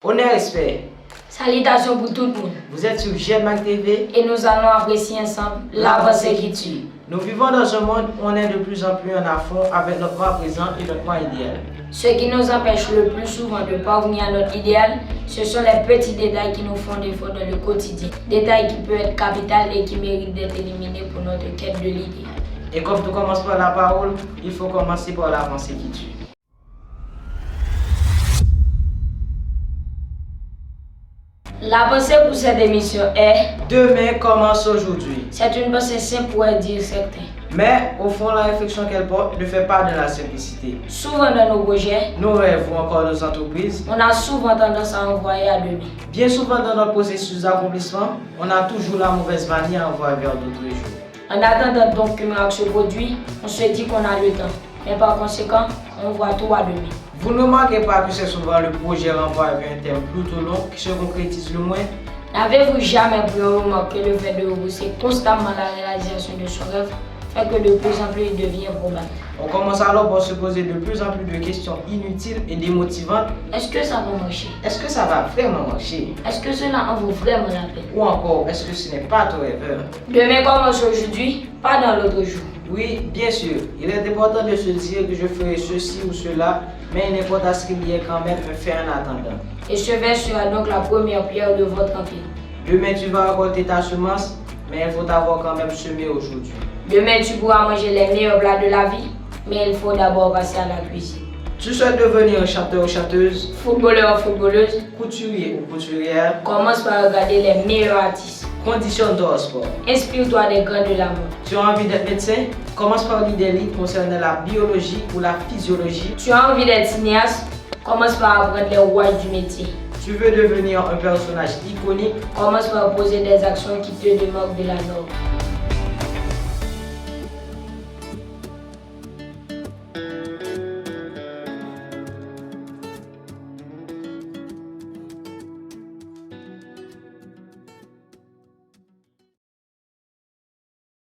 Honneur respect. Salutations pour tout le monde. Vous êtes sur GMAC TV et nous allons apprécier ensemble l'avancée qui tue. Nous vivons dans un monde où on est de plus en plus en affront avec notre moi présent et notre moi idéal. Ce qui nous empêche le plus souvent de parvenir à notre idéal, ce sont les petits détails qui nous font défaut dans le quotidien. Détails qui peuvent être capitaux et qui méritent d'être éliminés pour notre quête de l'idéal. Et comme tout commence par la parole, il faut commencer par la pensée qui tue. La pensée pour cette émission est Demain commence aujourd'hui. C'est une pensée simple pour dire certain. Mais au fond, la réflexion qu'elle porte ne fait pas de la simplicité. Souvent dans nos projets, nos rêves ou encore nos entreprises, on a souvent tendance à envoyer à demain. Bien souvent dans notre processus d'accomplissement, on a toujours la mauvaise manière à envoyer vers d'autres jours. En attendant donc qu'un miracle se produise, on se dit qu'on a le temps. Mais par conséquent, on voit tout à demain. Vous ne remarquez pas que c'est souvent le projet renvoyé vers un terme plutôt long qui se concrétise le moins? N'avez-vous jamais pris remarqué le fait de repousser constamment la réalisation de son rêve fait que de plus en plus il devient probable? On commence alors par se poser de plus en plus de questions inutiles et démotivantes. Est-ce que ça va marcher? Est-ce que ça va vraiment marcher? Est-ce que cela en vaut vraiment la peine? Ou encore, est-ce que ce n'est pas ton rêveur? Demain commence aujourd'hui, pas dans l'autre jour. Oui, bien sûr. Il est important de se dire que je ferai ceci ou cela, mais il importe à ce qu'il y ait quand même un fait en attendant. Et ce vers sera donc la première pierre de votre empire. Demain, tu vas récolter ta semence, mais il faut t'avoir quand même semé aujourd'hui. Demain, tu pourras manger les meilleurs plats de la vie, mais il faut d'abord passer à la cuisine. Tu souhaites devenir un chanteur ou chanteuse, footballeur ou footballeuse, couturier ou couturière, commence par regarder les meilleurs artistes. Conditionne-toi au sport. Inspire-toi des grands de la mode. Tu as envie d'être médecin? Commence par lire des livres concernant la biologie ou la physiologie. Tu as envie d'être cinéaste? Commence par apprendre les rouages du métier. Tu veux devenir un personnage iconique? Commence par poser des actions qui te démarquent de la norme.